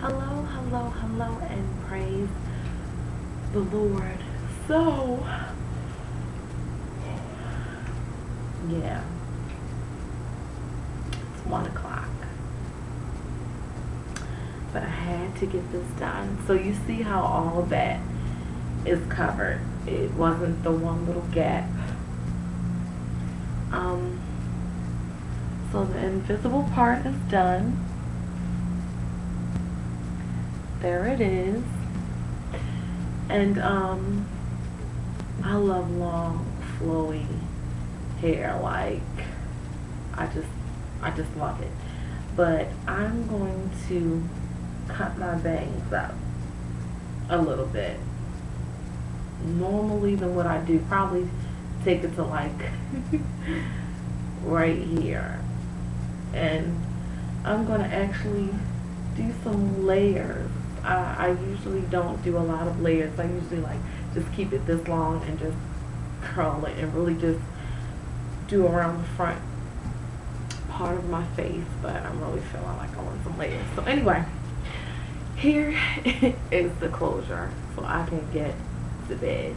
Hello, hello, hello, and praise the Lord. So, yeah, it's 1 o'clock, but I had to get this done. So you see how all that is covered. It wasn't the one little gap. So the invisible part is done. There it is. And I love long, flowy hair. Like I just love it. But I'm going to cut my bangs up a little bit. Normally than what I do, probably take it to like right here. And I'm gonna actually do some layers. I usually don't do a lot of layers. I usually like just keep it this long and just curl it and really just do around the front part of my face, but I'm really feeling like I want some layers. So anyway, here is the closure so I can get to bed.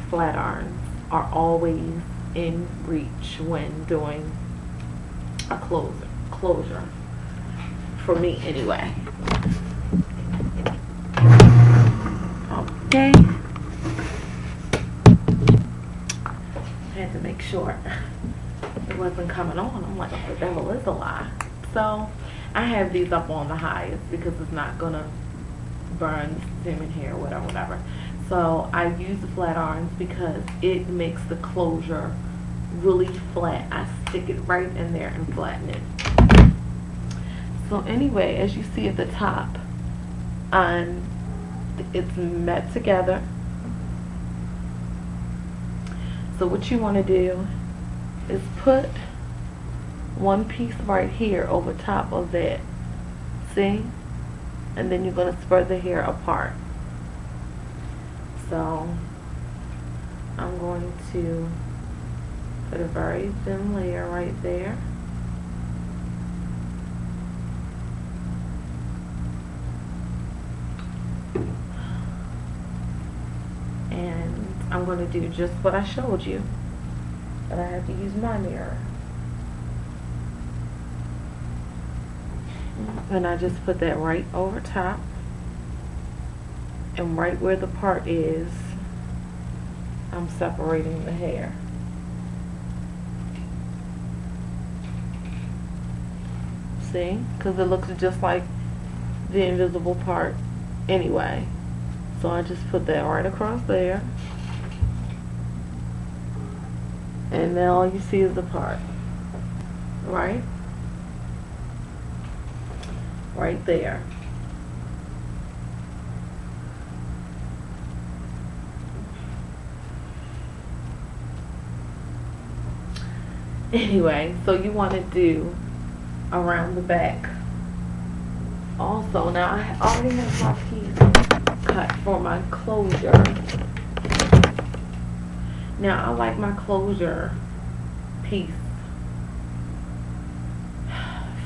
Flat irons are always in reach when doing a closure for me anyway. Okay, I had to make sure it wasn't coming on. I'm like, oh, the devil is a lie. So I have these up on the highest because it's not gonna burn human hair, whatever. So I use the flat irons because it makes the closure really flat. I stick it right in there and flatten it. So anyway, as you see at the top, it's met together. So what you want to do is put one piece right here over top of that. See? And then you're going to spread the hair apart. So I'm going to put a very thin layer right there. And I'm going to do just what I showed you, but I have to use my mirror. And I just put that right over top, and right where the part is, I'm separating the hair. See? Because it looks just like the invisible part anyway. So I just put that right across there. And now all you see is the part. Right? Right there. Anyway, so you want to do around the back also. Now I already have my piece cut for my closure. Now I like my closure piece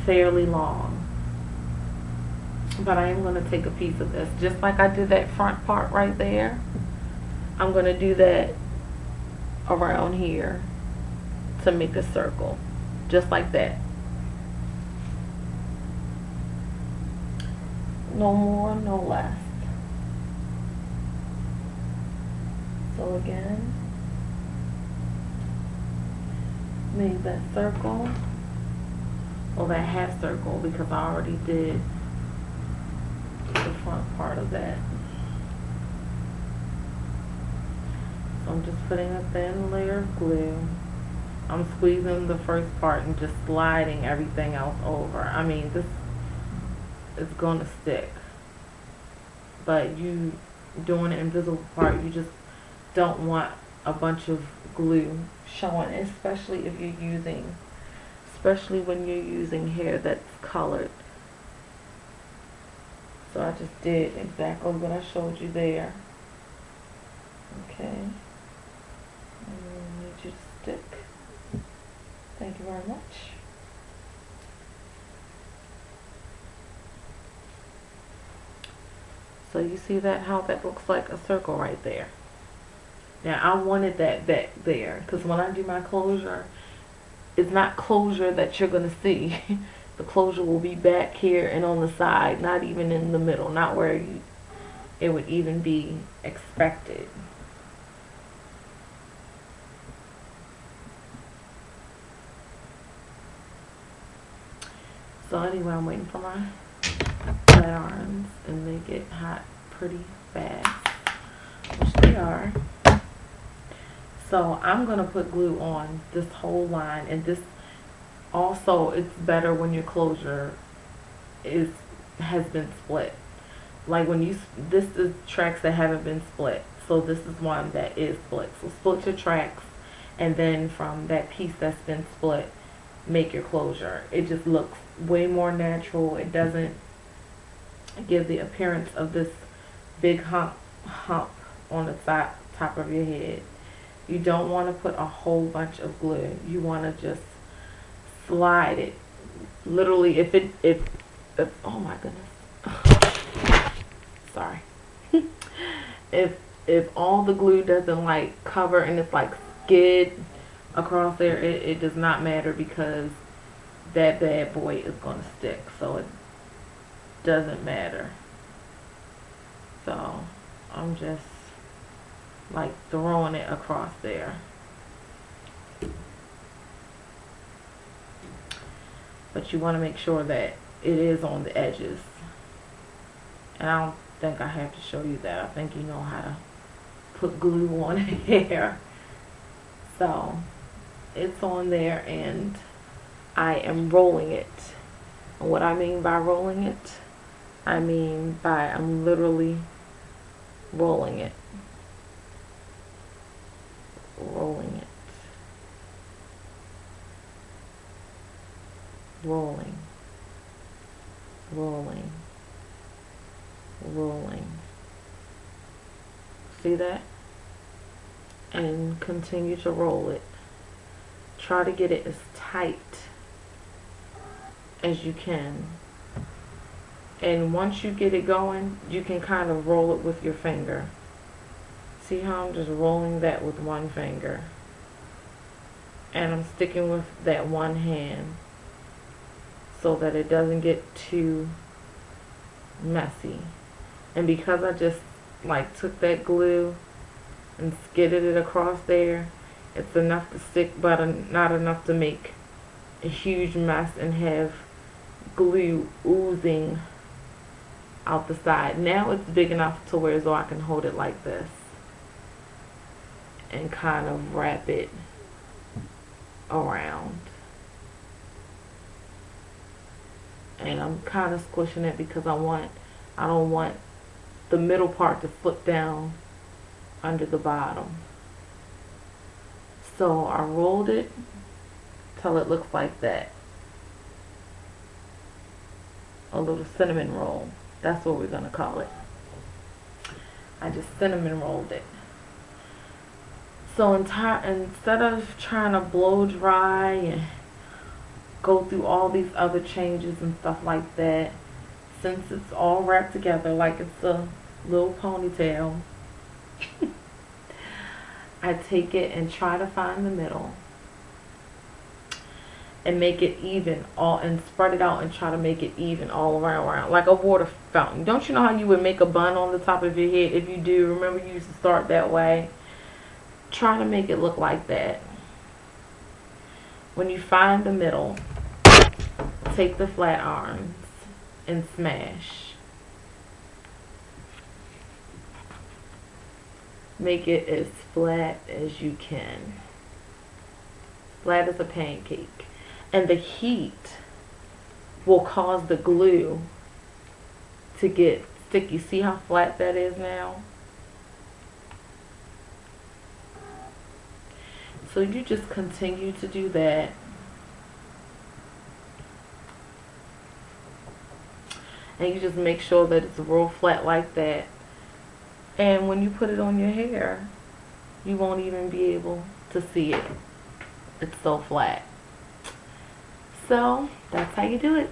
fairly long, but I am going to take a piece of this, just like I did that front part right there. I'm going to do that around here to make a circle, just like that. No more, no less. So again, make that circle, or that half circle, because I already did the front part of that. So I'm just putting a thin layer of glue. I'm squeezing the first part and just sliding everything else over. I mean, this is going to stick, but you doing the invisible part, you just don't want a bunch of glue showing, especially when you're using hair that's colored. So I just did exactly what I showed you there. Okay. And I need you to stick. Thank you very much. So you see that, how that looks like a circle right there. Now I wanted that back there because when I do my closure, it's not closure that you're going to see. The closure will be back here and on the side, not even in the middle, not where it would even be expected. So anyway, I'm waiting for my flat irons, and they get hot pretty fast, which they are. So I'm going to put glue on this whole line, and this also, it's better when your closure has been split. Like when this is tracks that haven't been split, so this is one that is split. So split your tracks, and then from that piece that's been split, make your closure. It just looks way more natural. It doesn't give the appearance of this big hump on the top of your head. You don't want to put a whole bunch of glue. You want to just slide it. Literally, if oh my goodness, sorry. if all the glue doesn't like cover and it's like skid across there, it does not matter, because that bad boy is going to stick. So it doesn't matter. So I'm just like throwing it across there. But you want to make sure that it is on the edges. And I don't think I have to show you that. I think you know how to put glue on here. So it's on there, and I am rolling it. And what I mean by rolling it, I mean by I'm literally rolling it. Rolling it. Rolling. Rolling. Rolling. See that? And continue to roll it. Try to get it as tight as you can. And once you get it going, you can kind of roll it with your finger. See how I'm just rolling that with one finger? And I'm sticking with that one hand so that it doesn't get too messy. And because I just like took that glue and skidded it across there, it's enough to stick, but not enough to make a huge mess and have glue oozing out the side. Now it's big enough to where so I can hold it like this and kind of wrap it around. And I'm kind of squishing it because I don't want the middle part to slip down under the bottom. So I rolled it till it looks like that. A little cinnamon roll. That's what we're gonna call it. I just cinnamon rolled it. So instead of trying to blow dry and go through all these other changes and stuff like that, since it's all wrapped together like it's a little ponytail, I take it and try to find the middle and make it even and spread it out and try to make it even all around like a water fountain. Don't you know how you would make a bun on the top of your head? If you do, remember you used to start that way. Try to make it look like that. When you find the middle, take the flat irons and smash. Make it as flat as you can. Flat as a pancake. And the heat will cause the glue to get sticky. See how flat that is now? So you just continue to do that. And you just make sure that it's real flat like that. And when you put it on your hair, you won't even be able to see it. It's so flat. So that's how you do it.